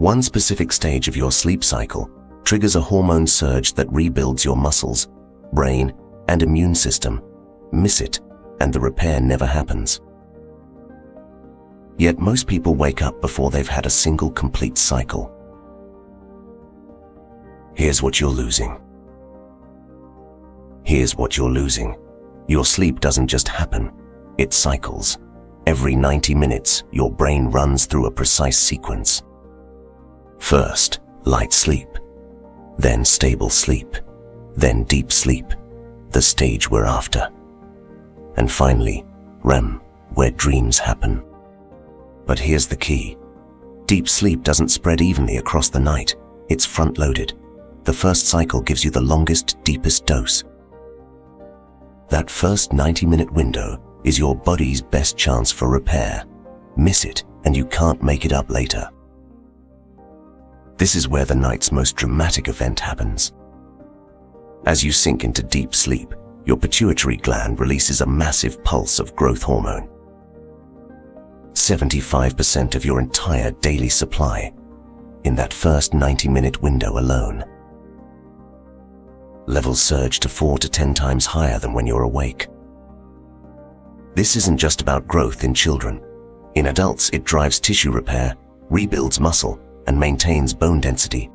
One specific stage of your sleep cycle triggers a hormone surge that rebuilds your muscles, brain, and immune system. Miss it, and the repair never happens. Yet most people wake up before they've had a single complete cycle. Here's what you're losing. Here's what you're losing. Your sleep doesn't just happen, it cycles. Every 90 minutes, your brain runs through a precise sequence. First, light sleep, then stable sleep, then deep sleep, the stage we're after. And finally, REM, where dreams happen. But here's the key. Deep sleep doesn't spread evenly across the night. It's front-loaded. The first cycle gives you the longest, deepest dose. That first 90-minute window is your body's best chance for repair. Miss it, and you can't make it up later. This is where the night's most dramatic event happens. As you sink into deep sleep, your pituitary gland releases a massive pulse of growth hormone. 75% of your entire daily supply in that first 90-minute window alone. Levels surge to 4 to 10 times higher than when you're awake. This isn't just about growth in children. In adults, it drives tissue repair, rebuilds muscle, and maintains bone density.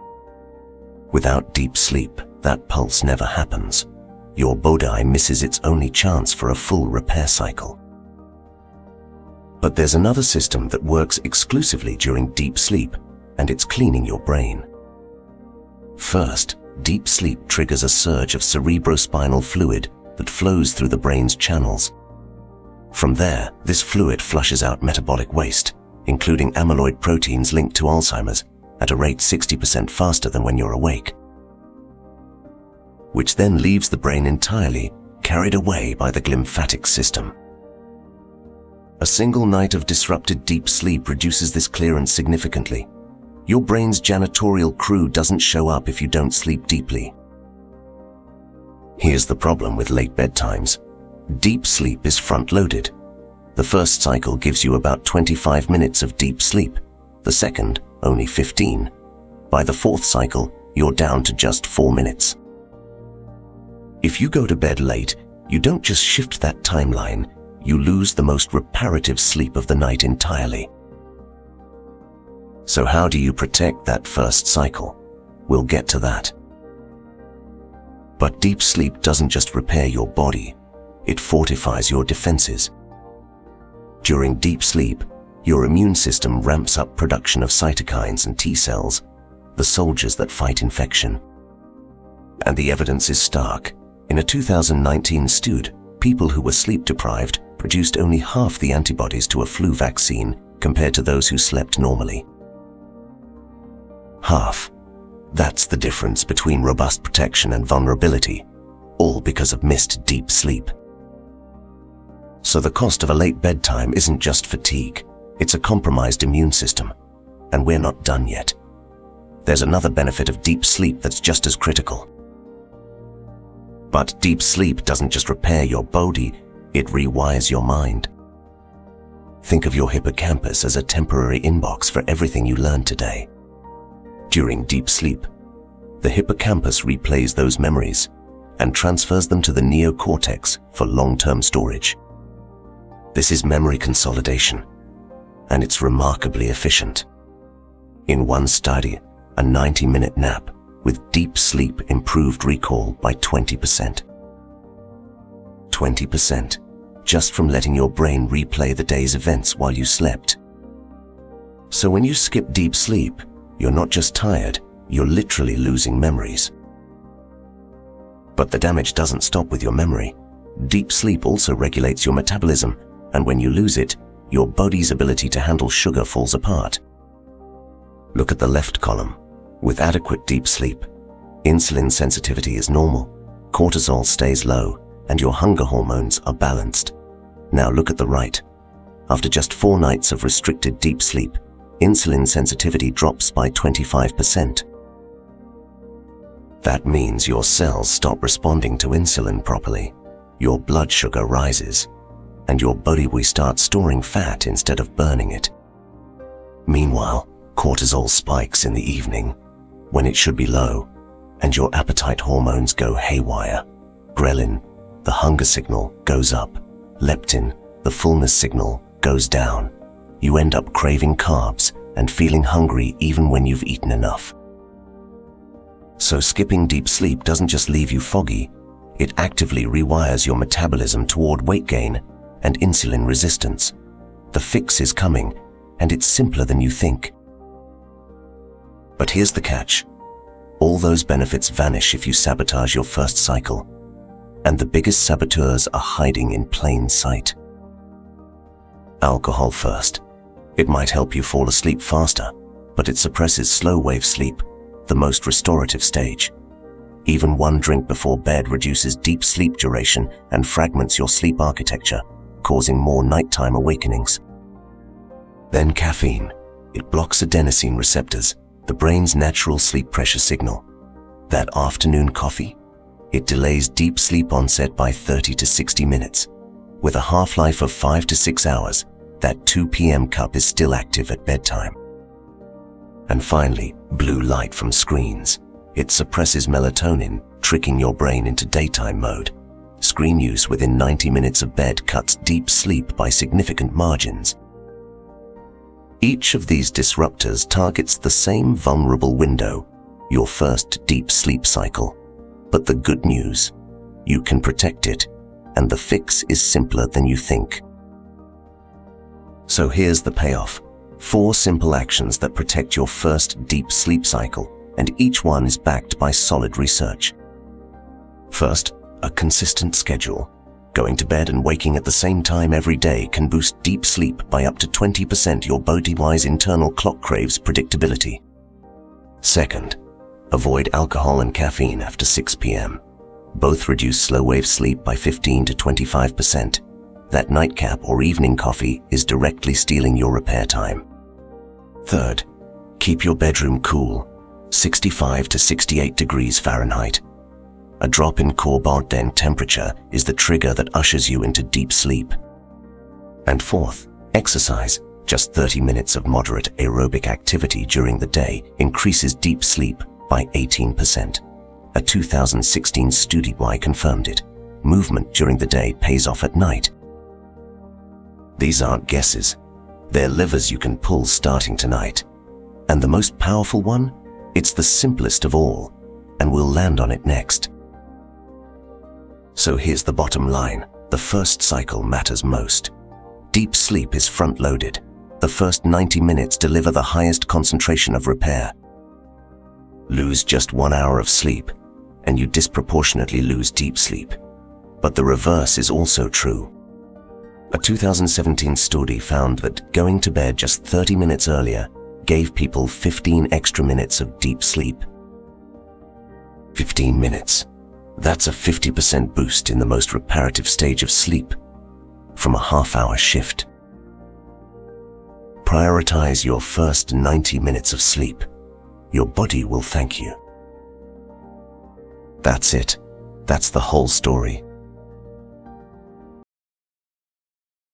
Without deep sleep, that pulse never happens. Your body misses its only chance for a full repair cycle. But there's another system that works exclusively during deep sleep, and it's cleaning your brain. First, deep sleep triggers a surge of cerebrospinal fluid that flows through the brain's channels. From there, this fluid flushes out metabolic waste, including amyloid proteins linked to Alzheimer's, at a rate 60% faster than when you're awake, which then leaves the brain entirely carried away by the glymphatic system. A single night of disrupted deep sleep reduces this clearance significantly. Your brain's janitorial crew doesn't show up if you don't sleep deeply. Here's the problem with late bedtimes. Deep sleep is front-loaded. The first cycle gives you about 25 minutes of deep sleep, the second only 15. By the fourth cycle, you're down to just 4 minutes. If you go to bed late, you don't just shift that timeline, you lose the most reparative sleep of the night entirely. So how do you protect that first cycle? We'll get to that. But deep sleep doesn't just repair your body, it fortifies your defenses. During deep sleep, your immune system ramps up production of cytokines and T cells, the soldiers that fight infection. And the evidence is stark. In a 2019 study, people who were sleep deprived produced only half the antibodies to a flu vaccine compared to those who slept normally. Half. That's the difference between robust protection and vulnerability, all because of missed deep sleep. So the cost of a late bedtime isn't just fatigue, it's a compromised immune system. And we're not done yet. There's another benefit of deep sleep that's just as critical. But deep sleep doesn't just repair your body, it rewires your mind. Think of your hippocampus as a temporary inbox for everything you learned today. During deep sleep, the hippocampus replays those memories and transfers them to the neocortex for long-term storage. This is memory consolidation, and it's remarkably efficient. In one study, a 90-minute nap with deep sleep improved recall by 20%. 20%, just from letting your brain replay the day's events while you slept. So when you skip deep sleep, you're not just tired, you're literally losing memories. But the damage doesn't stop with your memory. Deep sleep also regulates your metabolism, and when you lose it, your body's ability to handle sugar falls apart. Look at the left column. With adequate deep sleep, insulin sensitivity is normal, cortisol stays low, and your hunger hormones are balanced. Now look at the right. After just 4 nights of restricted deep sleep, insulin sensitivity drops by 25%. That means your cells stop responding to insulin properly, your blood sugar rises, and your body will start storing fat instead of burning it. Meanwhile, Cortisol spikes in the evening when it should be low, and your appetite hormones go haywire. Ghrelin, the hunger signal, goes up. Leptin, the fullness signal, goes down. You end up craving carbs and feeling hungry even when you've eaten enough. So skipping deep sleep doesn't just leave you foggy, it actively rewires your metabolism toward weight gain and insulin resistance. The fix is coming, and it's simpler than you think. But here's the catch. All those benefits vanish if you sabotage your first cycle. And the biggest saboteurs are hiding in plain sight. Alcohol first. It might help you fall asleep faster, but it suppresses slow-wave sleep, the most restorative stage. Even one drink before bed reduces deep sleep duration and fragments your sleep architecture, causing more nighttime awakenings. Then caffeine. It blocks adenosine receptors, the brain's natural sleep pressure signal. That afternoon coffee? It delays deep sleep onset by 30 to 60 minutes. With a half-life of 5 to 6 hours, that 2 p.m. cup is still active at bedtime. And finally, blue light from screens. It suppresses melatonin, tricking your brain into daytime mode. Screen use within 90 minutes of bed cuts deep sleep by significant margins. Each of these disruptors targets the same vulnerable window, your first deep sleep cycle. But the good news, you can protect it, and the fix is simpler than you think. So here's the payoff. 4 simple actions that protect your first deep sleep cycle, and each one is backed by solid research. First, a consistent schedule. Going to bed and waking at the same time every day can boost deep sleep by up to 20%. Your body-wise internal clock craves predictability. Second, avoid alcohol and caffeine after 6 p.m. Both reduce slow-wave sleep by 15 to 25%. That nightcap or evening coffee is directly stealing your repair time. Third, keep your bedroom cool, 65 to 68 degrees Fahrenheit. A drop in core body temperature is the trigger that ushers you into deep sleep. And fourth, exercise. Just 30 minutes of moderate aerobic activity during the day increases deep sleep by 18%. A 2016 study confirmed it. Movement during the day pays off at night. These aren't guesses. They're levers you can pull starting tonight. And the most powerful one? It's the simplest of all, and we'll land on it next. So here's the bottom line. The first cycle matters most. Deep sleep is front-loaded. The first 90 minutes deliver the highest concentration of repair. Lose just 1 hour of sleep, and you disproportionately lose deep sleep. But the reverse is also true. A 2017 study found that going to bed just 30 minutes earlier gave people 15 extra minutes of deep sleep. 15 minutes. That's a 50% boost in the most reparative stage of sleep, from a half-hour shift. Prioritize your first 90 minutes of sleep. Your body will thank you. That's it. That's the whole story.